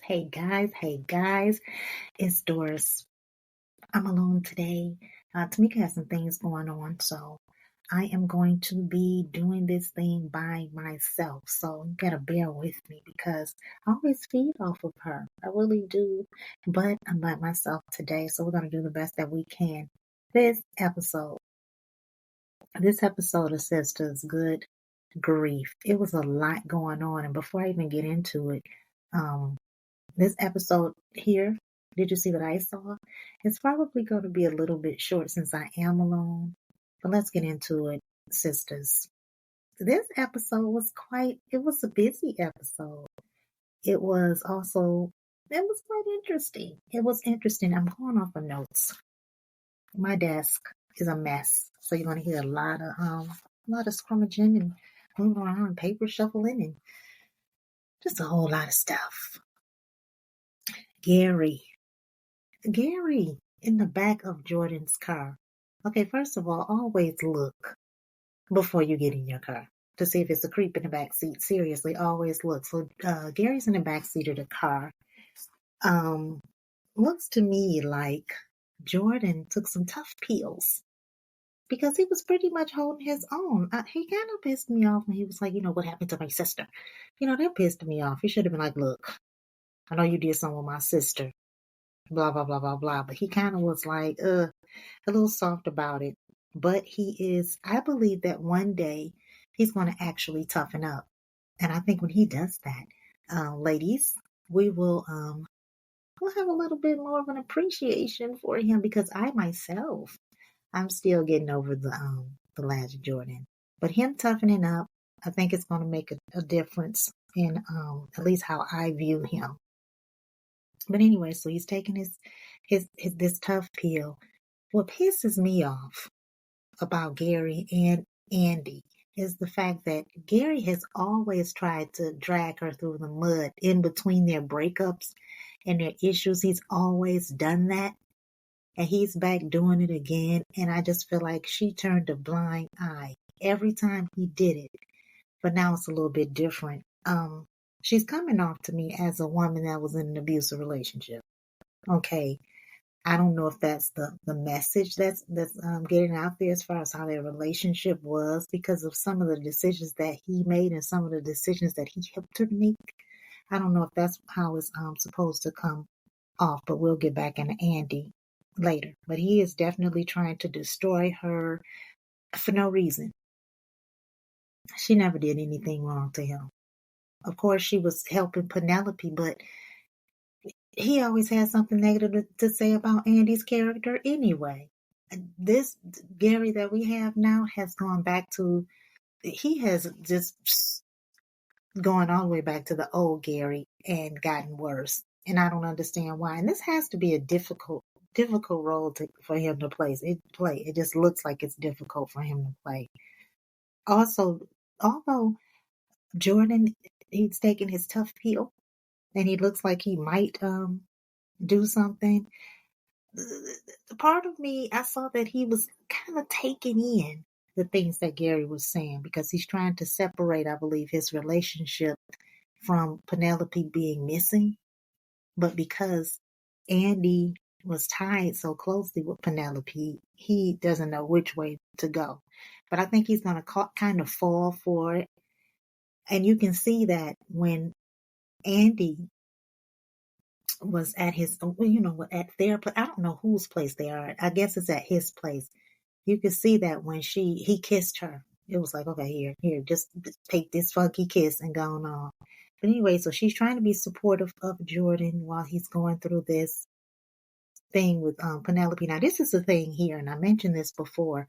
Hey guys, it's Doris. I'm alone today. Tamika has some things going on, so I am going to be doing this thing by myself. So you gotta bear with me because I always feed off of her. I really do. But I'm by myself today, so we're gonna do the best that we can. This episode, this episode of Sisters, good grief. It was a lot going on, and before I even get into it, um, this episode here, did you see what I saw? It's probably going to be a little bit short since I am alone, but let's get into it, sisters. This episode was it was a busy episode. It was quite interesting. It was interesting. I'm going off of notes. My desk is a mess, so you're going to hear a lot of scrummaging and moving around and paper shuffling and just a whole lot of stuff. Gary in the back of Jordan's car. Okay, first of all, always look before you get in your car to see if it's a creep in the back seat. Seriously, always look. So Gary's in the back seat of the car. Looks to me like Jordan took some tough pills because he was pretty much holding his own. He kind of pissed me off when he was like, what happened to my sister? That pissed me off. He should have been like, look, I know you did something with my sister. Blah, blah, blah, blah, blah. But he kind of was like, a little soft about it. But I believe that one day he's going to actually toughen up. And I think when he does that, ladies, we'll have a little bit more of an appreciation for him because I'm still getting over the last Jordan. But him toughening up, I think it's going to make a difference in at least how I view him. But anyway, so he's taking his this tough pill. What pisses me off about Gary and Andy is the fact that Gary has always tried to drag her through the mud in between their breakups and their issues. He's always done that. And he's back doing it again. And I just feel like she turned a blind eye every time he did it. But now it's a little bit different. She's coming off to me as a woman that was in an abusive relationship. Okay. I don't know if that's the message that's getting out there as far as how their relationship was because of some of the decisions that he made and some of the decisions that he helped her make. I don't know if that's how it's supposed to come off, but we'll get back into Andy later. But he is definitely trying to destroy her for no reason. She never did anything wrong to him. Of course, she was helping Penelope, but he always had something negative to say about Andy's character anyway. This Gary that we have now has gone back to, he has just gone all the way back to the old Gary and gotten worse. And I don't understand why. And this has to be a difficult role for him to play. It just looks like it's difficult for him to play. Also, although Jordan, he's taking his tough pill, and he looks like he might do something. Part of me, I saw that he was kind of taking in the things that Gary was saying because he's trying to separate, I believe, his relationship from Penelope being missing. But because Andy was tied so closely with Penelope, he doesn't know which way to go. But I think he's going to kind of fall for it. And you can see that when Andy was at at their place. I don't know whose place they are. I guess it's at his place. You could see that when he kissed her, it was like, okay, here, just take this funky kiss and go on. But anyway, so she's trying to be supportive of Jordan while he's going through this thing with Penelope. Now, this is the thing here, and I mentioned this before.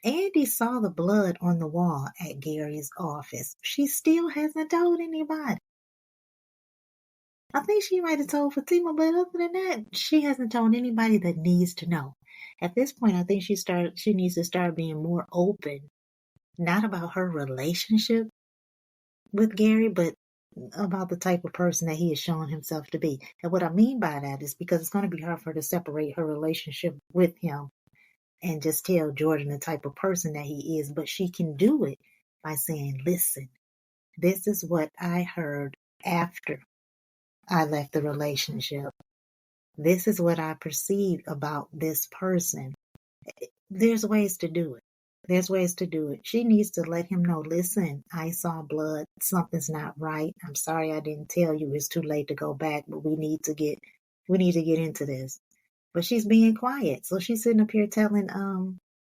Andy saw the blood on the wall at Gary's office. She still hasn't told anybody. I think she might have told Fatima, but other than that, she hasn't told anybody that needs to know. At this point, I think she needs to start being more open, not about her relationship with Gary, but about the type of person that he has shown himself to be. And what I mean by that is because it's going to be hard for her to separate her relationship with him and just tell Jordan the type of person that he is. But she can do it by saying, listen, this is what I heard after I left the relationship. This is what I perceive about this person. There's ways to do it. There's ways to do it. She needs to let him know, listen, I saw blood. Something's not right. I'm sorry I didn't tell you. It's too late to go back, but we need to get into this. But she's being quiet. So she's sitting up here telling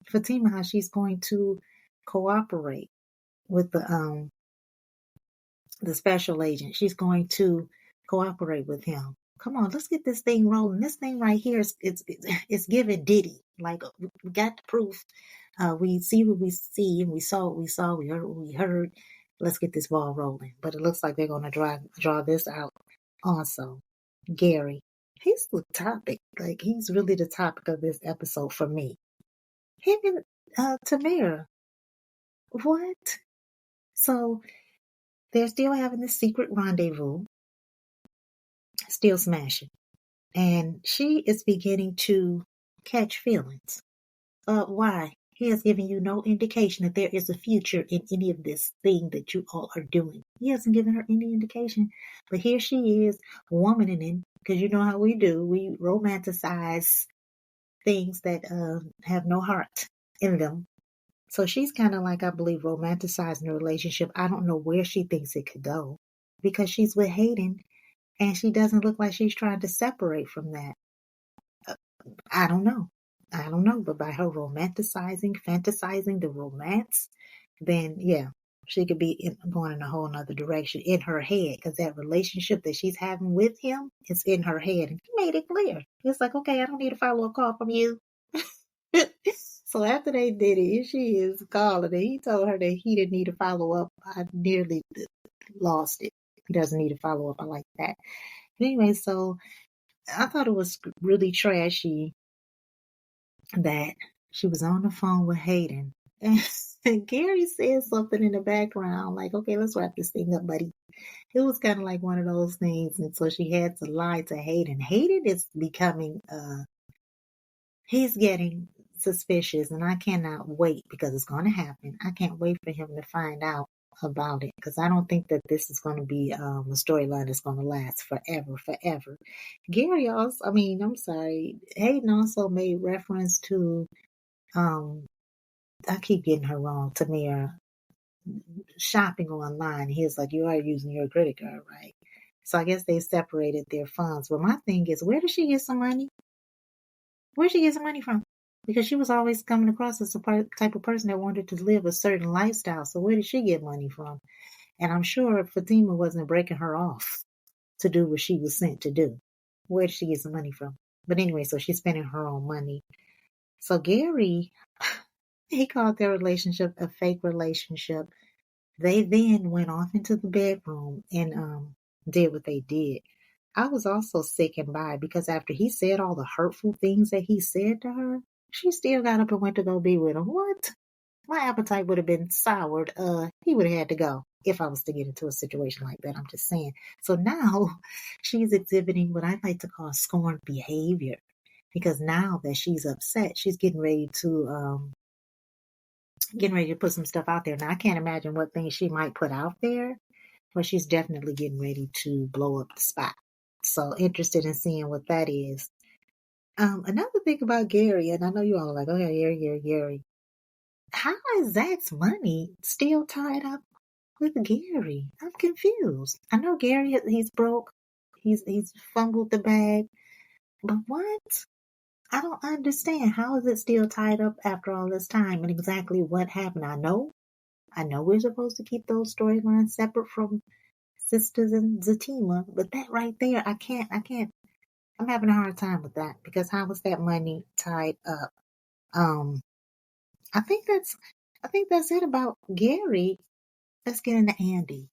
Fatima how she's going to cooperate with the special agent. She's going to cooperate with him. Come on, let's get this thing rolling. This thing right here is it's giving Diddy. Like, we got the proof. We see what we see, and we saw what we saw. We heard what we heard. Let's get this ball rolling. But it looks like they're going to draw this out. Also, Gary, he's the topic. Like, he's really the topic of this episode for me. Him and Tamera. What? So they're still having this secret rendezvous, still smashing. And she is beginning to catch feelings. Why? He has given you no indication that there is a future in any of this thing that you all are doing. He hasn't given her any indication. But here she is, womaning, because you know how we do. We romanticize things that have no heart in them. So she's kind of like, I believe, romanticizing the relationship. I don't know where she thinks it could go, because she's with Hayden and she doesn't look like she's trying to separate from that. I don't know. But by her romanticizing, fantasizing the romance, then yeah, she could be going in a whole nother direction in her head, because that relationship that she's having with him is in her head. And he made it clear. It's like, okay, I don't need a follow-up call from you. So after they did it, here she is calling, and he told her that he didn't need a follow-up. I nearly lost it. He doesn't need a follow-up. I like that. But anyway, so I thought it was really trashy that she was on the phone with Hayden. And Gary said something in the background, like, okay, let's wrap this thing up, buddy. It was kind of like one of those things. And so she had to lie to Hayden. Hayden is becoming, he's getting suspicious, and I cannot wait, because it's going to happen. I can't wait for him to find out about it, because I don't think that this is going to be a storyline that's going to last forever. Gary also, I'm sorry, Hayden also made reference to, I keep getting her wrong, Tamera, shopping online. He was like, you are using your credit card, right? So I guess they separated their funds. But my thing is, where did she get some money? Where did she get some money from? Because she was always coming across as a type of person that wanted to live a certain lifestyle. So where did she get money from? And I'm sure Fatima wasn't breaking her off to do what she was sent to do. Where did she get some money from? But anyway, so she's spending her own money. So Gary, he called their relationship a fake relationship. They then went off into the bedroom and did what they did. I was also sickened by it, because after he said all the hurtful things that he said to her, she still got up and went to go be with him. What? My appetite would have been soured. He would have had to go if I was to get into a situation like that. I'm just saying. So now she's exhibiting what I like to call scorned behavior, because now that she's upset, she's getting ready to put some stuff out there. Now I can't imagine what things she might put out there, but she's definitely getting ready to blow up the spot. So interested in seeing what that is. Another thing about Gary, and I know you all are like, okay, Gary. How is Zach's money still tied up with Gary? I'm confused. I know Gary, he's broke. He's fumbled the bag. But what? I don't understand. How is it still tied up after all this time, and exactly what happened? I know we're supposed to keep those storylines separate from Sistas and Fatima, but that right there, I can't. I'm having a hard time with that, because how was that money tied up? I think that's it about Gary. Let's get into Andy.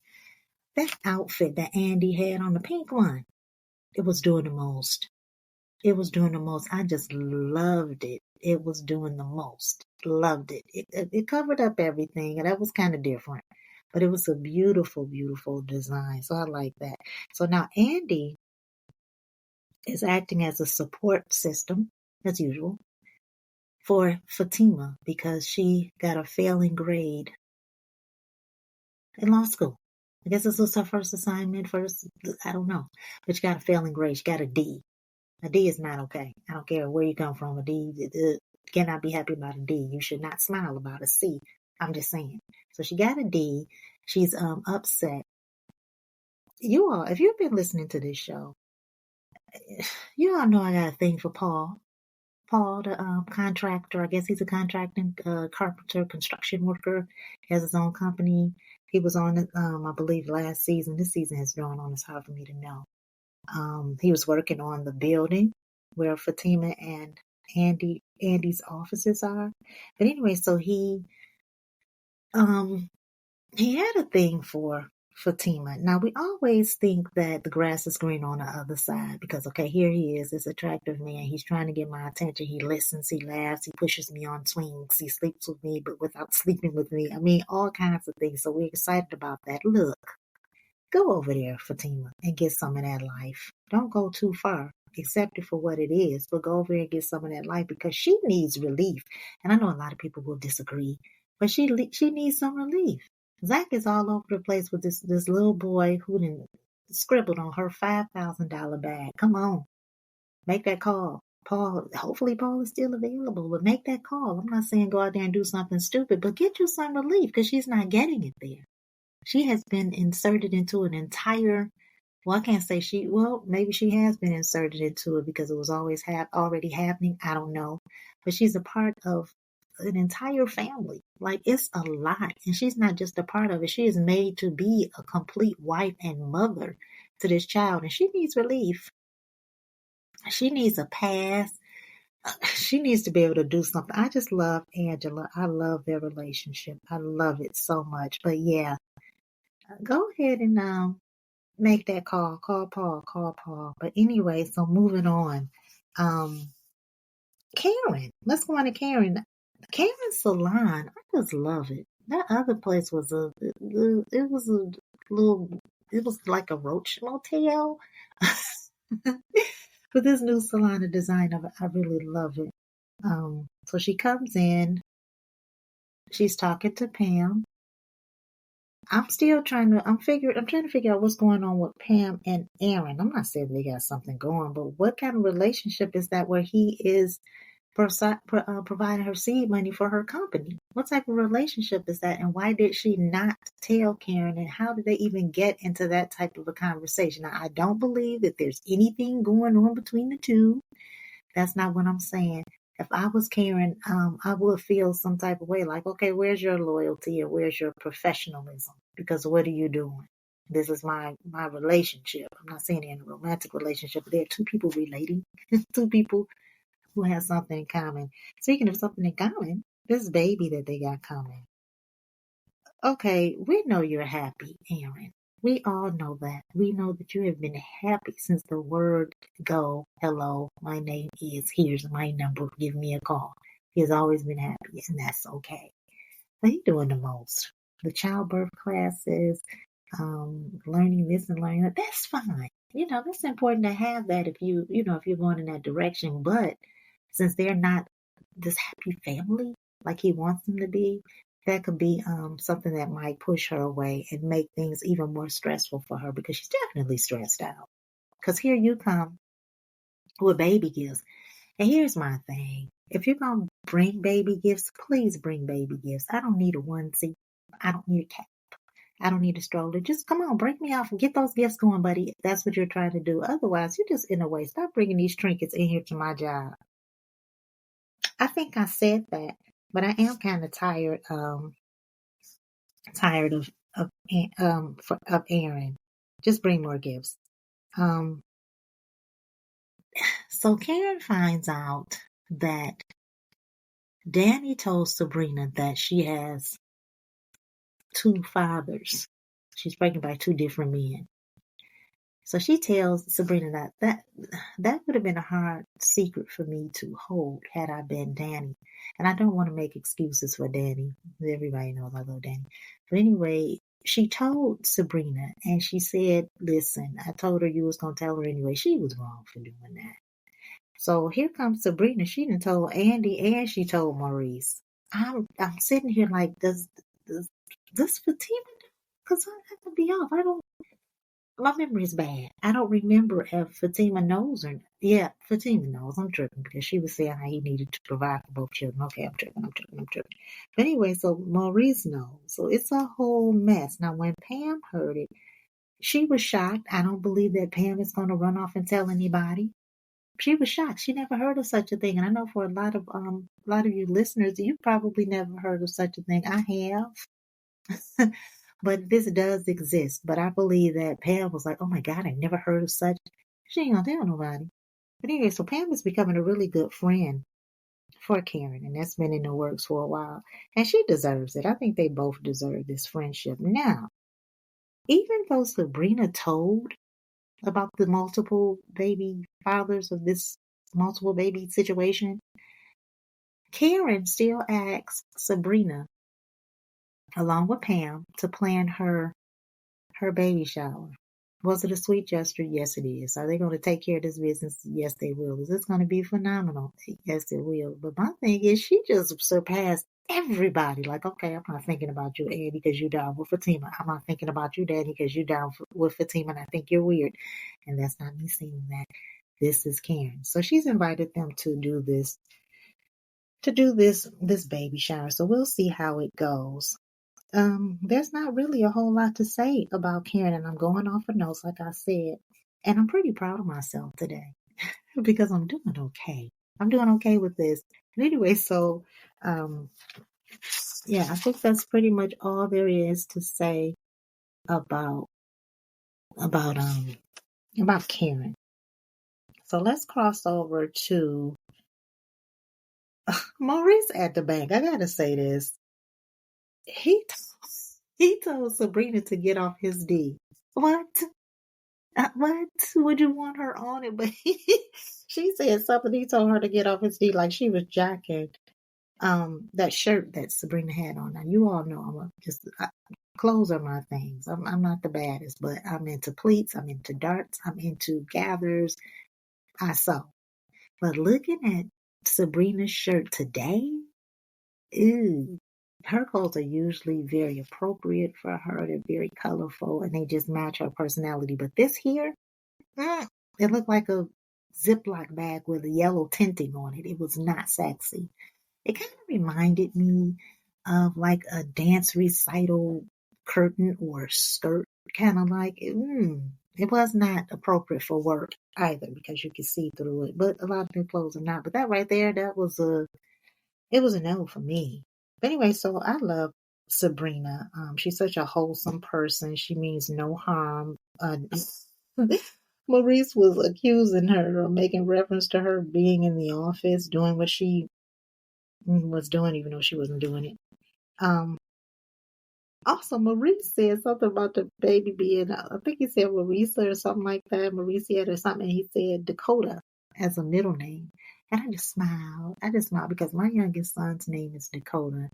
That outfit that Andy had on, the pink one, it was doing the most. I just loved it. It was doing the most. Loved it. It covered up everything, and that was kind of different. But it was a beautiful, beautiful design. So I like that. So now Andy is acting as a support system, as usual, for Fatima, because she got a failing grade in law school. I guess this was her first assignment, I don't know. But you got a failing grade. You got a D. A D is not okay. I don't care where you come from. A D, cannot be happy about a D. You should not smile about a C. I'm just saying. So she got a D. She's upset. You all, if you've been listening to this show, you all know I got a thing for Paul. Paul, the contractor. I guess he's a contracting carpenter, construction worker. He has his own company. He was on, I believe, last season. This season has gone on. It's hard for me to know. He was working on the building where Fatima and Andy's offices are. But anyway, so he had a thing for Fatima. Now we always think that the grass is green on the other side because okay, here he is, this attractive man. He's trying to get my attention. He listens, he laughs, he pushes me on swings, he sleeps with me, but without sleeping with me. I mean, all kinds of things. So we're excited about that. Look. Go over there, Fatima, and get some of that life. Don't go too far, accept it for what it is, but go over there and get some of that life because she needs relief. And I know a lot of people will disagree, but she needs some relief. Zach is all over the place with this little boy who done scribbled on her $5,000 bag. Come on, make that call. Paul, hopefully Paul is still available, but make that call. I'm not saying go out there and do something stupid, but get you some relief because she's not getting it there. She has been inserted into an entire, well, I can't say maybe she has been inserted into it because it was always already happening. I don't know. But she's a part of an entire family. Like, it's a lot. And she's not just a part of it. She is made to be a complete wife and mother to this child. And she needs relief. She needs a pass. She needs to be able to do something. I just love Angela. I love their relationship. I love it so much. But yeah. Go ahead and make that call. Call Paul. But anyway, so moving on. Karen. Let's go on to Karen. Karen's salon. I just love it. That other place was it was like a roach motel. But this new salon and design of it, I really love it. So she comes in. She's talking to Pam. I'm trying to figure out what's going on with Pam and Aaron. I'm not saying they got something going, but what kind of relationship is that where he is providing her seed money for her company? What type of relationship is that? And why did she not tell Karen? And how did they even get into that type of a conversation? Now, I don't believe that there's anything going on between the two. That's not what I'm saying. If I was Karen, I would feel some type of way like, okay, where's your loyalty or where's your professionalism? Because what are you doing? This is my relationship. I'm not saying they're in a romantic relationship, but they're two people relating, two people who have something in common. Speaking of something in common, this baby that they got coming. Okay, we know you're happy, Aaron. We all know that. We know that you have been happy since the word go. Hello, my name is, here's my number, give me a call. He has always been happy, and that's okay. But he's doing the most. The childbirth classes, learning this and learning that, that's fine. That's important to have that if if you're going in that direction. But since they're not this happy family like he wants them to be, that could be something that might push her away and make things even more stressful for her because she's definitely stressed out. Because here you come with baby gifts. And here's my thing. If you're going to bring baby gifts, please bring baby gifts. I don't need a onesie. I don't need a cap. I don't need a stroller. Just come on, break me off and get those gifts going, buddy. If that's what you're trying to do. Otherwise, you're just in a way. Stop bringing these trinkets in here to my job. I think I said that, but I am kind of tired of Aaron. Just bring more gifts. So Karen finds out that Danni told Sabrina that she has two fathers. She's pregnant by two different men. So she tells Sabrina that would have been a hard secret for me to hold had I been Danni. And I don't want to make excuses for Danni. Everybody knows I love Danni. But anyway, she told Sabrina and she said, listen, I told her you was going to tell her anyway. She was wrong for doing that. So here comes Sabrina. She done told Andy and she told Maurice. I'm sitting here like, does Fatima do? because I could be off. My memory is bad. I don't remember if Fatima knows or not. Yeah, Fatima knows. I'm tripping because she was saying how he needed to provide for both children. Okay, I'm tripping. But anyway, so Maurice knows. So it's a whole mess. Now, when Pam heard it, she was shocked. I don't believe that Pam is going to run off and tell anybody. She was shocked. She never heard of such a thing. And I know for a lot of you listeners, you probably never heard of such a thing. I have. But this does exist. But I believe that Pam was like, oh my God, I never heard of such. She ain't gonna tell nobody. But anyway, so Pam is becoming a really good friend for Karen, and that's been in the works for a while. And she deserves it. I think they both deserve this friendship. Now, even though Sabrina told about the multiple baby fathers of this multiple baby situation, Karen still asks Sabrina, along with Pam, to plan her baby shower. Was it a sweet gesture? Yes, it is. Are they going to take care of this business? Yes, they will. Is this going to be phenomenal? Yes, it will. But my thing is, she just surpassed everybody. Like, okay, I'm not thinking about you, Andy, because you're down with Fatima. I'm not thinking about you, Danny, because you're down with Fatima, and I think you're weird. And that's not me saying that. This is Karen. So she's invited them to do this baby shower. So we'll see how it goes. There's not really a whole lot to say about Karen, and I'm going off of notes, like I said. And I'm pretty proud of myself today because I'm doing okay. I'm doing okay with this. And anyway, so yeah, I think that's pretty much all there is to say about Karen. So let's cross over to Maurice at the bank. I gotta say this. He told Sabrina to get off his D. What? What would you want her on it? But she said something. He told her to get off his feet like she was jacking that shirt that Sabrina had on. Now you all know clothes are my things. I'm not the baddest, but I'm into pleats. I'm into darts. I'm into gathers. I sew. But looking at Sabrina's shirt today, ew. Her clothes are usually very appropriate for her. They're very colorful and they just match her personality. But this here, it looked like a Ziploc bag with a yellow tinting on it. It was not sexy. It kind of reminded me of like a dance recital curtain or skirt, kind of like it was not appropriate for work either because you could see through it. But a lot of their clothes are not. But that right there, it was a no for me. But anyway, so I love Sabrina. She's such a wholesome person. She means no harm. Maurice was accusing her or making reference to her being in the office, doing what she was doing, even though she wasn't doing it. Also, Maurice said something about the baby being, I think he said Marisa or something like that, Maurice or something, and he said Dakota as a middle name. And I just smiled. Because my youngest son's name is Dakota.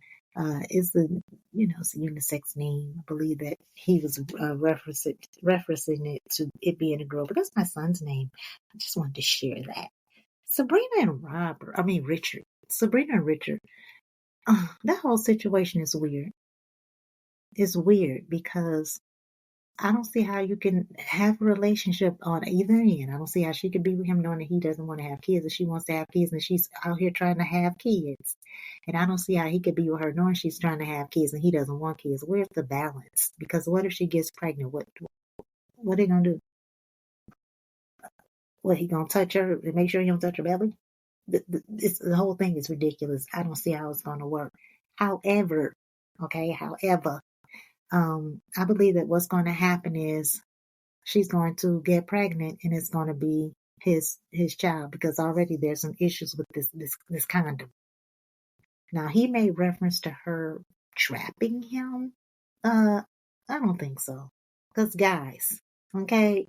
It's it's a unisex name. I believe that he was referencing it to it being a girl, but that's my son's name. I just wanted to share that. Richard. Sabrina and Richard. That whole situation is weird. It's weird because I don't see how you can have a relationship on either end. I don't see how she could be with him knowing that he doesn't want to have kids and she wants to have kids and she's out here trying to have kids. And I don't see how he could be with her knowing she's trying to have kids and he doesn't want kids. Where's the balance? Because what if she gets pregnant? What are they gonna do? What, he gonna touch her and make sure he don't touch her belly? The whole thing is ridiculous. I don't see how it's gonna work. However, I believe that what's going to happen is she's going to get pregnant and it's going to be his child because already there's some issues with this condom. Now he made reference to her trapping him. I don't think so. Because guys, okay,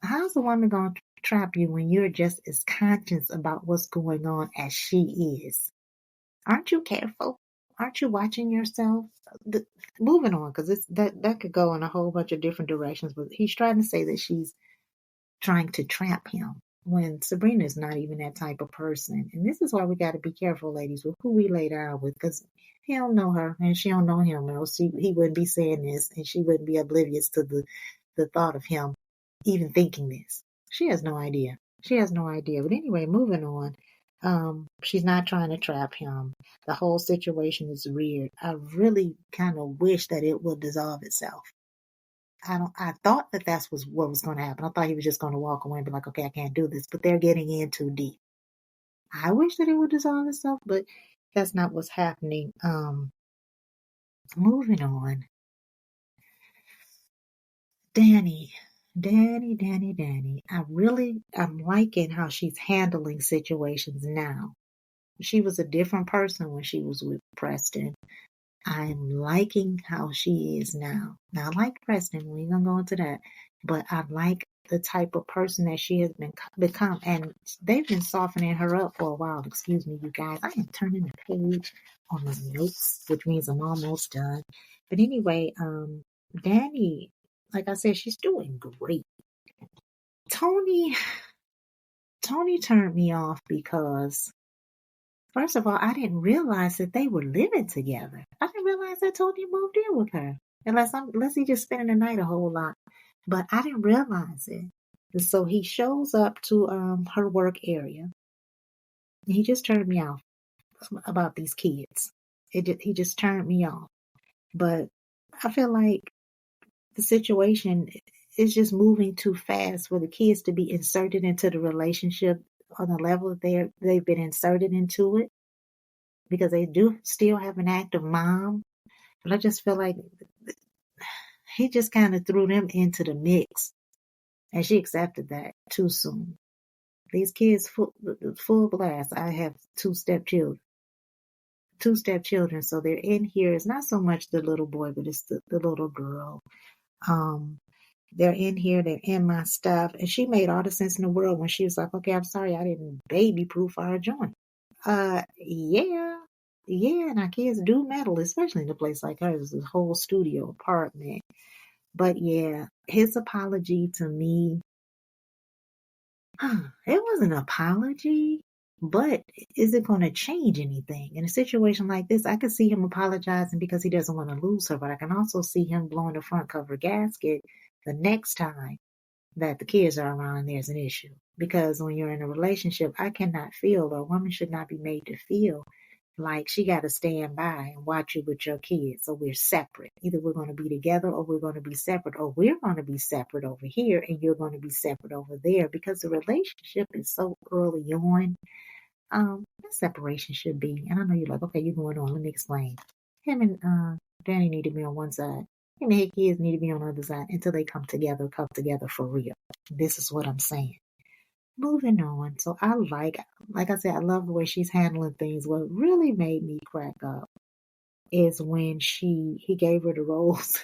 how's a woman going to trap you when you're just as conscious about what's going on as she is? Aren't you careful? Aren't you watching yourself? Moving on, because that could go in a whole bunch of different directions. But he's trying to say that she's trying to trap him. when Sabrina's not even that type of person. And this is why we got to be careful, ladies, with who we lay down with, because he don't know her and she don't know him, else he wouldn't be saying this, and she wouldn't be oblivious to the thought of him even thinking this. She has no idea. She has no idea. But anyway, moving on. She's not trying to trap him. The whole situation is weird. I really kind of wish that it would dissolve itself. I thought that that's what was going to happen. I thought he was just going to walk away and be like, okay, I can't do this. But they're getting in too deep. I wish that it would dissolve itself, but that's not what's happening. Moving on. Danni. I'm liking how she's handling situations now. She was a different person when she was with Preston. I'm liking how she is now. Now, I like Preston. We ain't gonna go into that. But I like the type of person that she has become. And they've been softening her up for a while. Excuse me, you guys. I am turning the page on my notes, which means I'm almost done. But anyway, Danni, like I said, she's doing great. Tony turned me off because, first of all, I didn't realize that they were living together. I didn't realize that Tony moved in with her. Unless he just spending the night a whole lot. But I didn't realize it. And so he shows up to her work area. He just turned me off about these kids. He just turned me off. But I feel like the situation is just moving too fast for the kids to be inserted into the relationship on the level that they've been inserted into it, because they do still have an active mom. But I just feel like he just kind of threw them into the mix, and she accepted that too soon. These kids, full blast. I have two stepchildren, so they're in here. It's not so much the little boy, but it's the little girl. They're in here, they're in my stuff. And she made all the sense in the world when she was like, okay, I'm sorry, I didn't baby proof our joint. Yeah, and our kids do meddle, especially in a place like hers, this whole studio apartment. But yeah, his apology to me, it wasn't an apology, but is it going to change anything? In a situation like this, I could see him apologizing because he doesn't want to lose her, but I can also see him blowing the front cover gasket the next time that the kids are around and there's an issue. Because when you're in a relationship, I cannot feel, or a woman should not be made to feel like she got to stand by and watch you with your kids. So we're separate. Either we're going to be together or we're going to be separate, or we're going to be separate over here and you're going to be separate over there, because the relationship is so early on. That separation should be. And I know you're like, okay, you're going on. Let me explain. Him and Danni need to be on one side. Him and his kids need to be on the other side until they come together for real. This is what I'm saying. Moving on. So I like I said, I love the way she's handling things. What really made me crack up is when he gave her the rose.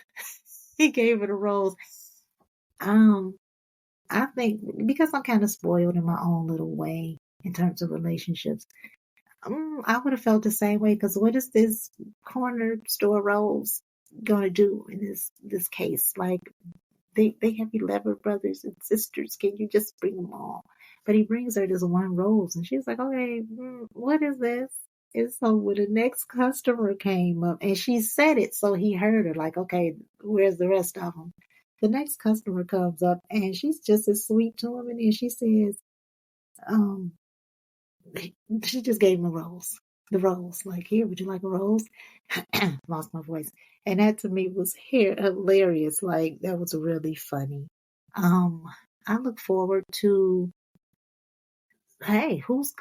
He gave her the rose. I think because I'm kind of spoiled in my own little way in terms of relationships, I would have felt the same way, because what is this corner store rose gonna do in this case? Like, they have 11 brothers and sisters. Can you just bring them all? But he brings her this one rose, and she's like, okay, what is this? And so when the next customer came up, and she said it, so he heard her, like, okay, where's the rest of them? The next customer comes up, and she's just as sweet to him, and then she says, she just gave him a rose. The rose, like, here, would you like a rose? Lost my voice. And that to me was hilarious. Like, that was really funny. I look forward to, hey, who's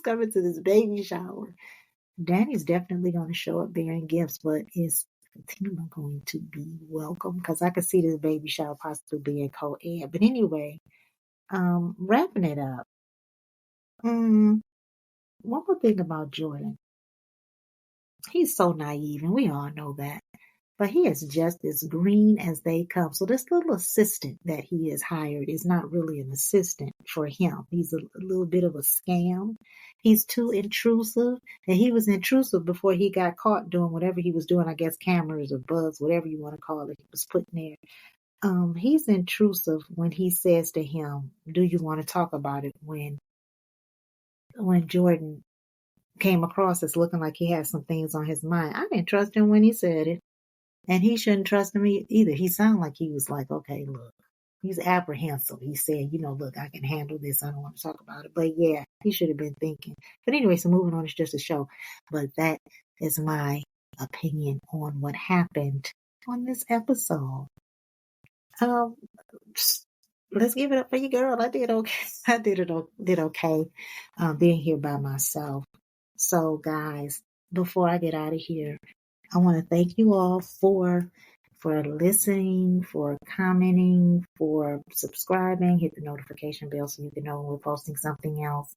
coming to this baby shower? Danny's definitely going to show up bearing gifts, but is Fatima going to be welcome? Because I could see this baby shower possibly being co-ed. But anyway, wrapping it up. One more thing about Jordan. He's so naive, and we all know that. But he is just as green as they come. So this little assistant that he has hired is not really an assistant for him. He's a little bit of a scam. He's too intrusive. And he was intrusive before he got caught doing whatever he was doing. I guess cameras or bugs, whatever you want to call it, he was putting there. he's intrusive when he says to him, "Do you want to talk about it?" When Jordan came across as looking like he had some things on his mind, I didn't trust him when he said it, and he shouldn't trust me either. He sounded like he was like, "Okay, look." He's apprehensive. He said, "Look, I can handle this. I don't want to talk about it." But yeah, he should have been thinking. But anyway, so moving on, it's just a show. But that is my opinion on what happened on this episode. Um, let's give it up for you, girl. I did okay. I did okay being here by myself. So, guys, before I get out of here, I want to thank you all for listening, for commenting, for subscribing. Hit the notification bell so you can know when we're posting something else.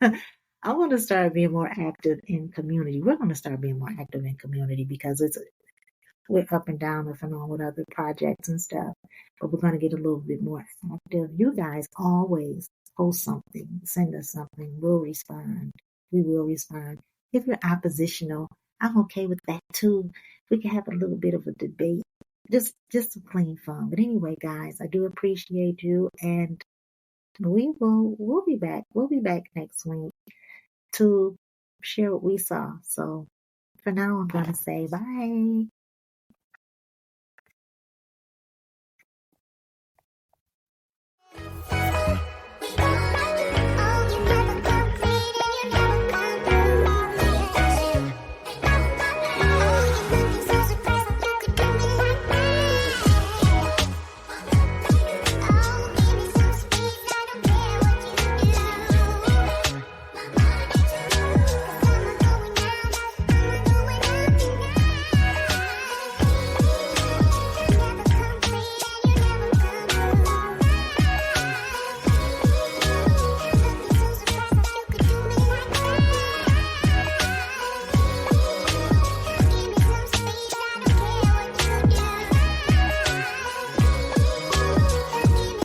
I want to start being more active in community. We're going to start being more active in community because we're up and down and on with other projects and stuff, but we're going to get a little bit more active. You guys always post something, send us something. We'll respond. We will respond. If you're oppositional, I'm okay with that too. We can have a little bit of a debate, just some clean fun. But anyway, guys, I do appreciate you, and we'll be back. We'll be back next week to share what we saw. So for now, I'm going to say bye.